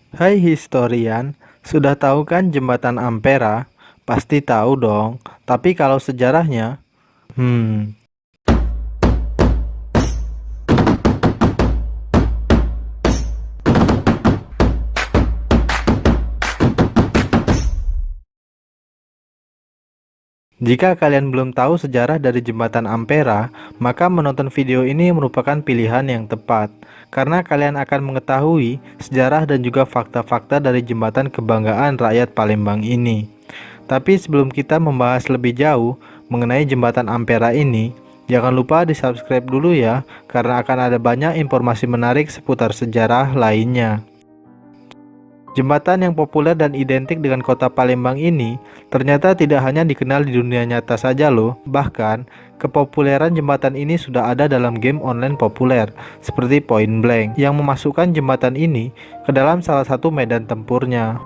Hai historian, sudah tahu kan jembatan Ampera? Pasti tahu dong, tapi kalau sejarahnya, hmm, jika kalian belum tahu sejarah dari jembatan Ampera, maka menonton video ini merupakan pilihan yang tepat, karena kalian akan mengetahui sejarah dan juga fakta-fakta dari jembatan kebanggaan rakyat Palembang ini. Tapi sebelum kita membahas lebih jauh mengenai jembatan Ampera ini, jangan lupa di subscribe dulu ya, karena akan ada banyak informasi menarik seputar sejarah lainnya. Jembatan yang populer dan identik dengan kota Palembang ini ternyata tidak hanya dikenal di dunia nyata saja loh. Bahkan, kepopuleran jembatan ini sudah ada dalam game online populer seperti Point Blank yang memasukkan jembatan ini ke dalam salah satu medan tempurnya.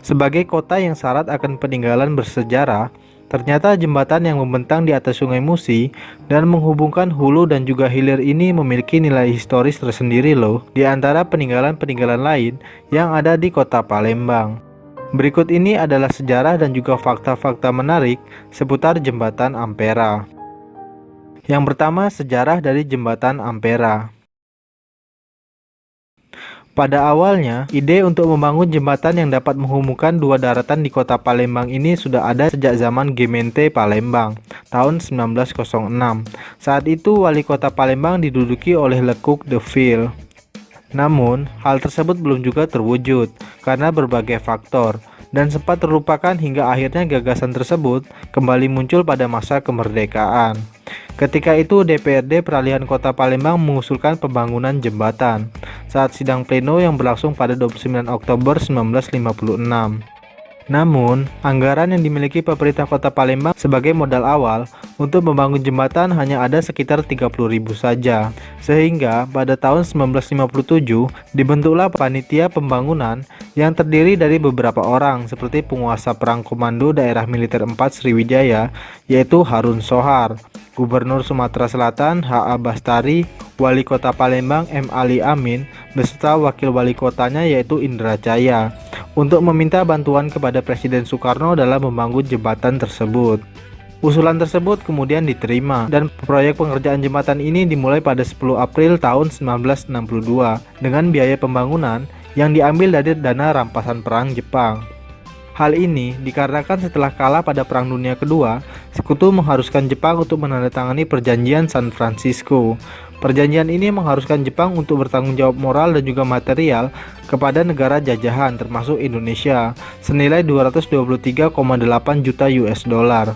Sebagai kota yang syarat akan peninggalan bersejarah, ternyata jembatan yang membentang di atas Sungai Musi dan menghubungkan hulu dan juga hilir ini memiliki nilai historis tersendiri loh, di antara peninggalan-peninggalan lain yang ada di kota Palembang. Berikut ini adalah sejarah dan juga fakta-fakta menarik seputar jembatan Ampera. Yang pertama, sejarah dari jembatan Ampera. Pada awalnya, ide untuk membangun jembatan yang dapat menghubungkan dua daratan di kota Palembang ini sudah ada sejak zaman Gemeente Palembang, tahun 1906. Saat itu, wali kota Palembang diduduki oleh Lekuk de Ville. Namun, hal tersebut belum juga terwujud karena berbagai faktor, dan sempat terlupakan hingga akhirnya gagasan tersebut kembali muncul pada masa kemerdekaan. Ketika itu DPRD Peralihan Kota Palembang mengusulkan pembangunan jembatan saat sidang pleno yang berlangsung pada 29 Oktober 1956. Namun, anggaran yang dimiliki pemerintah Kota Palembang sebagai modal awal untuk membangun jembatan hanya ada sekitar 30.000 saja. Sehingga pada tahun 1957 dibentuklah panitia pembangunan yang terdiri dari beberapa orang seperti penguasa perang komando daerah militer 4 Sriwijaya yaitu Harun Sohar, Gubernur Sumatera Selatan H.A. Bastari, Wali Kota Palembang M. Ali Amin, beserta wakil wali kotanya yaitu Indra Jaya, untuk meminta bantuan kepada Presiden Soekarno dalam membangun jembatan tersebut. Usulan tersebut kemudian diterima dan proyek pengerjaan jembatan ini dimulai pada 10 April tahun 1962 dengan biaya pembangunan yang diambil dari dana rampasan perang Jepang. Hal ini dikarenakan setelah kalah pada Perang Dunia Kedua, Sekutu mengharuskan Jepang untuk menandatangani Perjanjian San Francisco. Perjanjian ini mengharuskan Jepang untuk bertanggung jawab moral dan juga material kepada negara jajahan termasuk Indonesia senilai 223,8 juta US dollar.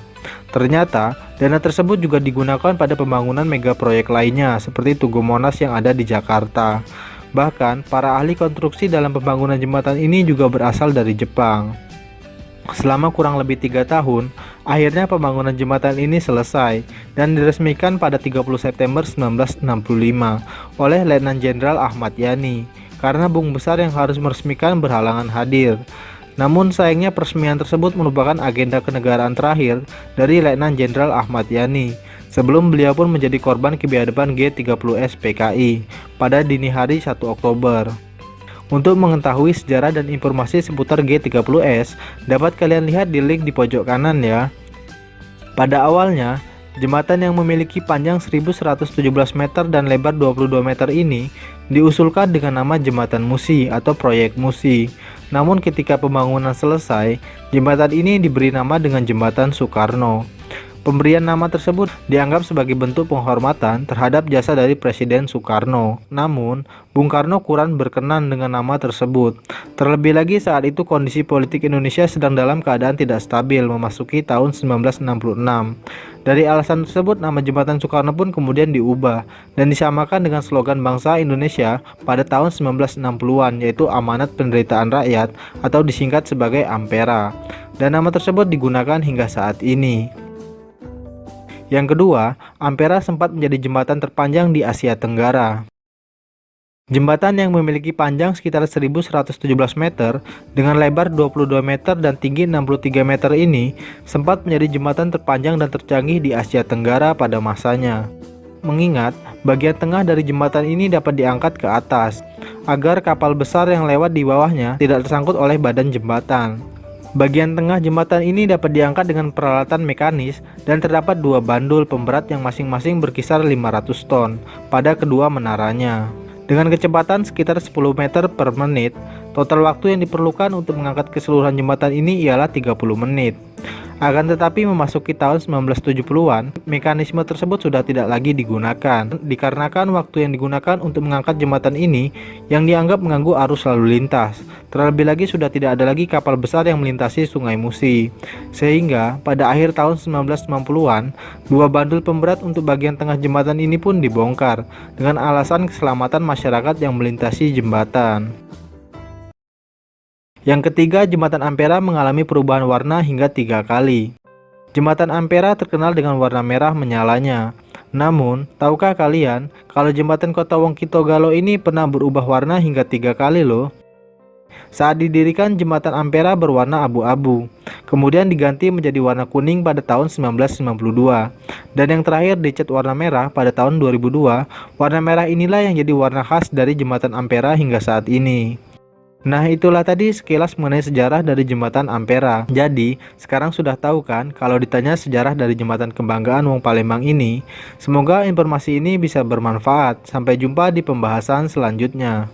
Ternyata, dana tersebut juga digunakan pada pembangunan mega proyek lainnya seperti Tugu Monas yang ada di Jakarta. Bahkan, para ahli konstruksi dalam pembangunan jembatan ini juga berasal dari Jepang. Selama kurang lebih 3 tahun, akhirnya pembangunan jembatan ini selesai dan diresmikan pada 30 September 1965 oleh Letnan Jenderal Ahmad Yani karena Bung Besar yang harus meresmikan berhalangan hadir. Namun sayangnya peresmian tersebut merupakan agenda kenegaraan terakhir dari Letnan Jenderal Ahmad Yani sebelum beliau pun menjadi korban kebiadaban G30S PKI pada dini hari 1 Oktober. Untuk mengetahui sejarah dan informasi seputar G30S, dapat kalian lihat di link di pojok kanan ya. Pada awalnya, jembatan yang memiliki panjang 1117 meter dan lebar 22 meter ini diusulkan dengan nama Jembatan Musi atau Proyek Musi. Namun ketika pembangunan selesai, jembatan ini diberi nama dengan Jembatan Soekarno. Pemberian nama tersebut dianggap sebagai bentuk penghormatan terhadap jasa dari Presiden Soekarno. Namun, Bung Karno kurang berkenan dengan nama tersebut. Terlebih lagi saat itu kondisi politik Indonesia sedang dalam keadaan tidak stabil memasuki tahun 1966. Dari alasan tersebut, nama Jembatan Soekarno pun kemudian diubah dan disamakan dengan slogan bangsa Indonesia pada tahun 1960-an yaitu Amanat Penderitaan Rakyat atau disingkat sebagai Ampera. Dan nama tersebut digunakan hingga saat ini. Yang kedua, Ampera sempat menjadi jembatan terpanjang di Asia Tenggara. Jembatan yang memiliki panjang sekitar 1117 meter dengan lebar 22 meter dan tinggi 63 meter ini sempat menjadi jembatan terpanjang dan tercanggih di Asia Tenggara pada masanya. mengingat bagian tengah dari jembatan ini dapat diangkat ke atas, agar kapal besar yang lewat di bawahnya tidak tersangkut oleh badan jembatan. Bagian tengah jembatan ini dapat diangkat dengan peralatan mekanis dan terdapat dua bandul pemberat yang masing-masing berkisar 500 ton pada kedua menaranya. Dengan kecepatan sekitar 10 meter per menit, total waktu yang diperlukan untuk mengangkat keseluruhan jembatan ini ialah 30 menit. Akan tetapi memasuki tahun 1970-an, mekanisme tersebut sudah tidak lagi digunakan, dikarenakan waktu yang digunakan untuk mengangkat jembatan ini yang dianggap mengganggu arus lalu lintas. Terlebih lagi sudah tidak ada lagi kapal besar yang melintasi Sungai Musi. Sehingga pada akhir tahun 1990-an, dua bandul pemberat untuk bagian tengah jembatan ini pun dibongkar dengan alasan keselamatan masyarakat yang melintasi jembatan. Yang ketiga, jembatan Ampera mengalami perubahan warna hingga 3 kali. Jembatan Ampera terkenal dengan warna merah menyalanya. Namun, tahukah kalian kalau jembatan Kota Wongkitogalo ini pernah berubah warna hingga 3 kali loh? Saat didirikan, jembatan Ampera berwarna abu-abu, kemudian diganti menjadi warna kuning pada tahun 1992, dan yang terakhir dicat warna merah pada tahun 2002. Warna merah inilah yang jadi warna khas dari jembatan Ampera hingga saat ini. Nah, itulah tadi sekilas mengenai sejarah dari jembatan Ampera. Jadi, sekarang sudah tahu kan kalau ditanya sejarah dari jembatan kebanggaan Wong Palembang ini. Semoga informasi ini bisa bermanfaat. Sampai jumpa di pembahasan selanjutnya.